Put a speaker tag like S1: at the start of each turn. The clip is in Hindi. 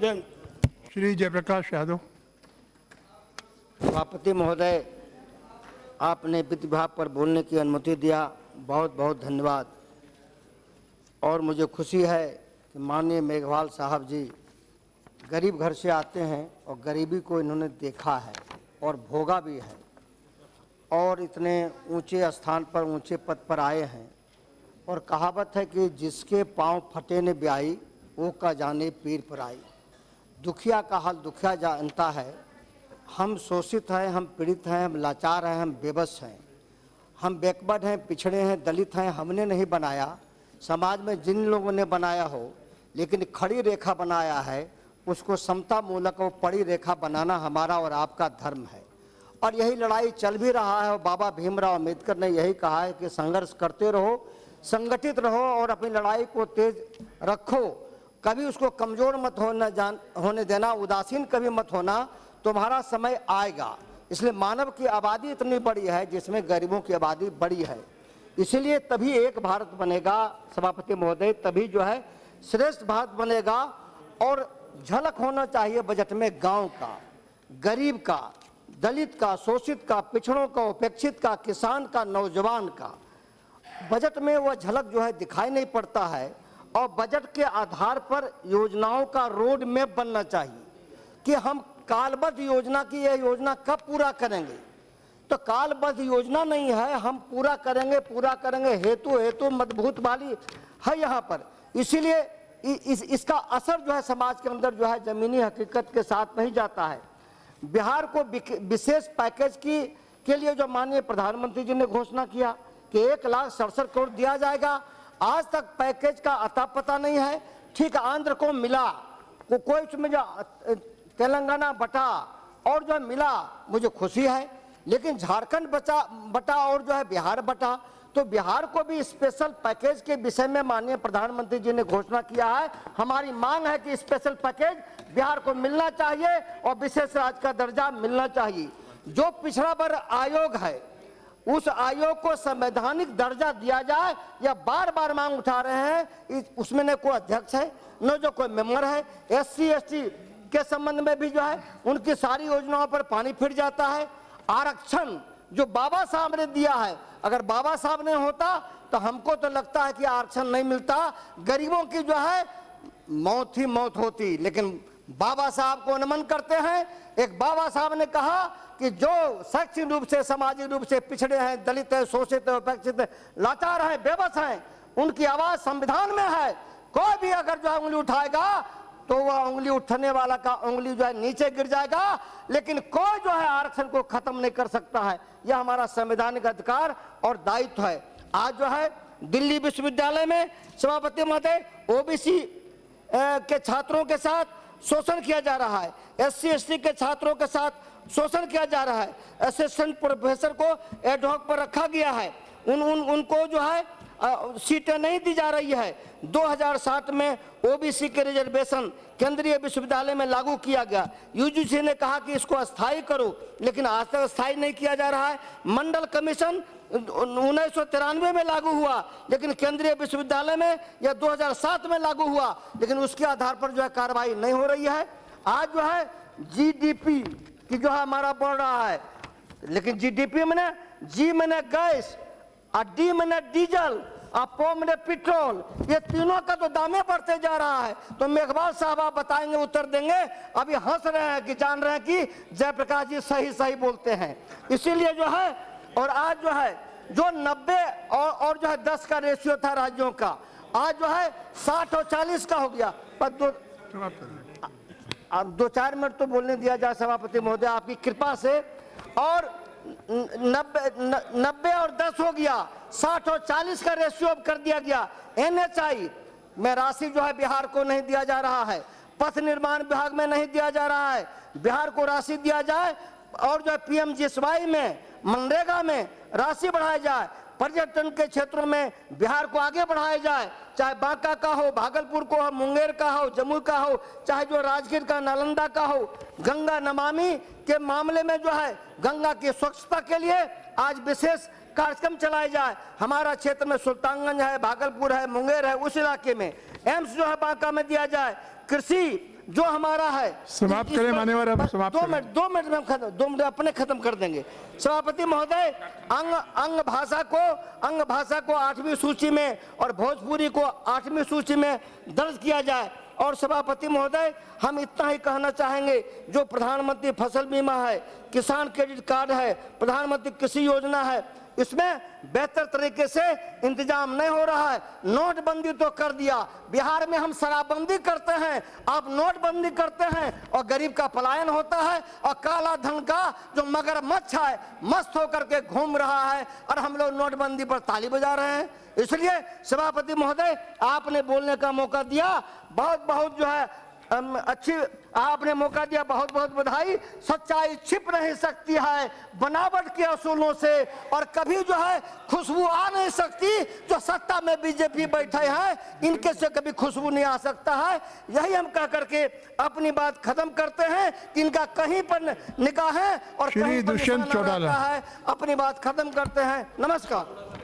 S1: श्री जयप्रकाश यादव।
S2: सभापति महोदय, आपने वित्त विभाग पर बोलने की अनुमति दिया, बहुत बहुत धन्यवाद। और मुझे खुशी है कि माननीय मेघवाल साहब जी गरीब घर से आते हैं और गरीबी को इन्होंने देखा है और भोगा भी है और इतने ऊंचे स्थान पर, ऊंचे पद पर आए हैं। और कहावत है कि जिसके पांव फटे ने ब्याई, वो का जाने पीर पर आई। दुखिया का हाल दुखिया जानता है। हम शोषित हैं, हम पीड़ित हैं, हम लाचार हैं, हम बेबस हैं, हम बैकवर्ड हैं, पिछड़े हैं, दलित हैं। हमने नहीं बनाया, समाज में जिन लोगों ने बनाया हो, लेकिन खड़ी रेखा बनाया है, उसको समता मूलक और पड़ी रेखा बनाना हमारा और आपका धर्म है। और यही लड़ाई चल भी रहा है। और बाबा भीमराव अम्बेडकर ने यही कहा है कि संघर्ष करते रहो, संगठित रहो और अपनी लड़ाई को तेज रखो, कभी उसको कमज़ोर मत होने देना, उदासीन कभी मत होना, तुम्हारा समय आएगा। इसलिए मानव की आबादी इतनी बड़ी है जिसमें गरीबों की आबादी बड़ी है, इसीलिए तभी एक भारत बनेगा सभापति महोदय, तभी जो है श्रेष्ठ भारत बनेगा। और झलक होना चाहिए बजट में गांव का, गरीब का, दलित का, शोषित का, पिछड़ों का, उपेक्षित का, किसान का, नौजवान का। बजट में वह झलक जो है दिखाई नहीं पड़ता है। और बजट के आधार पर योजनाओं का रोड मैप बनना चाहिए कि हम कालबद्ध योजना की यह योजना कब पूरा करेंगे। तो कालबद्ध योजना नहीं है, हम पूरा करेंगे, हेतु मजबूत वाली है यहाँ पर। इसीलिए इसका असर जो है समाज के अंदर जो है जमीनी हकीकत के साथ नहीं जाता है। बिहार को विशेष पैकेज के लिए जो माननीय प्रधानमंत्री जी ने घोषणा किया कि 1,67,000 करोड़ दिया जाएगा, आज तक पैकेज का अता पता नहीं है। ठीक आंध्र को मिला, कोई उसमें जो तेलंगाना बटा और जो मिला, मुझे खुशी है। लेकिन झारखंड बटा और जो है बिहार बटा, तो बिहार को भी स्पेशल पैकेज के विषय में माननीय प्रधानमंत्री जी ने घोषणा किया है। हमारी मांग है कि स्पेशल पैकेज बिहार को मिलना चाहिए और विशेष राज्य का दर्जा मिलना चाहिए। जो पिछड़ा वर्ग आयोग है, उस आयोग को संवैधानिक दर्जा दिया जाए, या बार बार मांग उठा रहे हैं। उसमें न कोई अध्यक्ष है, न जो कोई मेंबर है। SC ST के संबंध में भी जो है उनकी सारी योजनाओं पर पानी फिर जाता है। आरक्षण जो बाबा साहब ने दिया है, अगर बाबा साहब ने होता तो हमको तो लगता है कि आरक्षण नहीं मिलता, गरीबों की जो है मौत ही मौत होती। लेकिन बाबा साहब को नमन करते हैं। एक बाबा साहब ने कहा कि जो शैक्षिक रूप से, सामाजिक रूप से पिछड़े हैं, दलित हैं, शोषित हैं, उपेक्षित हैं, लाचार हैं, बेबस हैं, उनकी आवाज संविधान में है। कोई भी अगर जो है उंगली उठाएगा तो वह उंगली उठाने वाला का उंगली जो है नीचे गिर जाएगा, लेकिन कोई जो है आरक्षण को खत्म नहीं कर सकता है। यह हमारा संवैधानिक अधिकार और दायित्व है। आज जो है दिल्ली विश्वविद्यालय में सभापति महोदय OBC के छात्रों के साथ शोषण किया जा रहा है, SC ST के छात्रों के साथ शोषण किया जा रहा है। असिस्टेंट प्रोफेसर को एडहॉक पर रखा गया है, उनको जो है सीटें नहीं दी जा रही है। 2007 में OBC के रिजर्वेशन केंद्रीय विश्वविद्यालय में लागू किया गया। UGC ने कहा कि इसको अस्थायी करो, लेकिन आज तक अस्थायी नहीं किया जा रहा है। मंडल कमीशन 1993 में लागू हुआ, लेकिन केंद्रीय विश्वविद्यालय में या 2007 में लागू हुआ, लेकिन उसके आधार पर जो है कार्रवाई नहीं हो रही है। आज जो है GDP की जो है हमारा बढ़ रहा है, लेकिन GDP में ना, G में ना गैस और D में ना डीजल और P में पेट्रोल, ये तीनों का तो दामे बढ़ते जा रहा है। तो मेघवाल साहब आप बताएंगे, उत्तर देंगे। अभी हंस रहे हैं कि जान रहे हैं कि जयप्रकाश जी सही बोलते हैं, इसीलिए जो है। और आज जो है जो 90 और जो है 10 का रेशियो था राज्यों का, आज जो है 60 और 40 का हो गया। पर अब 2-4 मिनट तो बोलने दिया जाए सभापति महोदय, आपकी कृपा से। और 90 और 10 हो गया, 60 और 40 का रेशियो कर दिया गया। NHI में राशि जो है बिहार को नहीं दिया जा रहा है, पथ निर्माण विभाग में नहीं दिया जा रहा है, बिहार को राशि दिया जाए। और जो है PMGSY में, मनरेगा में राशि बढ़ाई जाए। पर्यटन के क्षेत्रों में बिहार को आगे बढ़ाया जाए, चाहे बांका का हो, भागलपुर को हो, मुंगेर का हो, जमुई का हो, चाहे जो राजगीर का, नालंदा का हो। गंगा नमामि के मामले में जो है गंगा की स्वच्छता के लिए आज विशेष कार्यक्रम चलाए जाए। हमारा क्षेत्र में सुल्तानगंज है, भागलपुर है, मुंगेर है, उस इलाके में एम्स जो है बांका में दिया जाए। कृषि जो हमारा है।
S1: समाप्त करें मान्यवर, अब समाप्त करें।
S2: 2 मिनट में हम खत्म, 2 मिनट अपने खत्म कर देंगे। सभापति महोदय, अंग भाषा को 8वीं सूची में और भोजपुरी को 8वीं सूची में दर्ज किया जाए। और सभापति महोदय, हम इतना ही कहना चाहेंगे, जो प्रधानमंत्री फसल बीमा है, किसान क्रेडिट कार्ड है, प्रधानमंत्री कृषि योजना है, इसमें बेहतर तरीके से इंतजाम नहीं हो रहा है। नोटबंदी तो कर दिया, बिहार में हम शराबबंदी करते हैं, आप नोटबंदी करते हैं और गरीब का पलायन होता है और काला धन का जो मगरमच्छ है मस्त होकर के घूम रहा है और हम लोग नोटबंदी पर ताली बजा रहे हैं। इसलिए सभापति महोदय, आपने बोलने का मौका दिया, बहुत बहुत जो है अच्छी आपने मौका दिया, बहुत बहुत बधाई। सच्चाई छिप नहीं सकती है बनावट के असूलों से, और कभी जो है खुशबू आ नहीं सकती। जो सत्ता में बीजेपी बैठे हैं, इनके से कभी खुशबू नहीं आ सकता है। यही हम कह करके अपनी बात खत्म करते हैं कि इनका कहीं पर निगाह है और
S1: श्री
S2: कहीं पर
S1: दुष्यंत
S2: निशाना
S1: चौटाला
S2: रहता है। अपनी बात खत्म करते हैं। नमस्कार।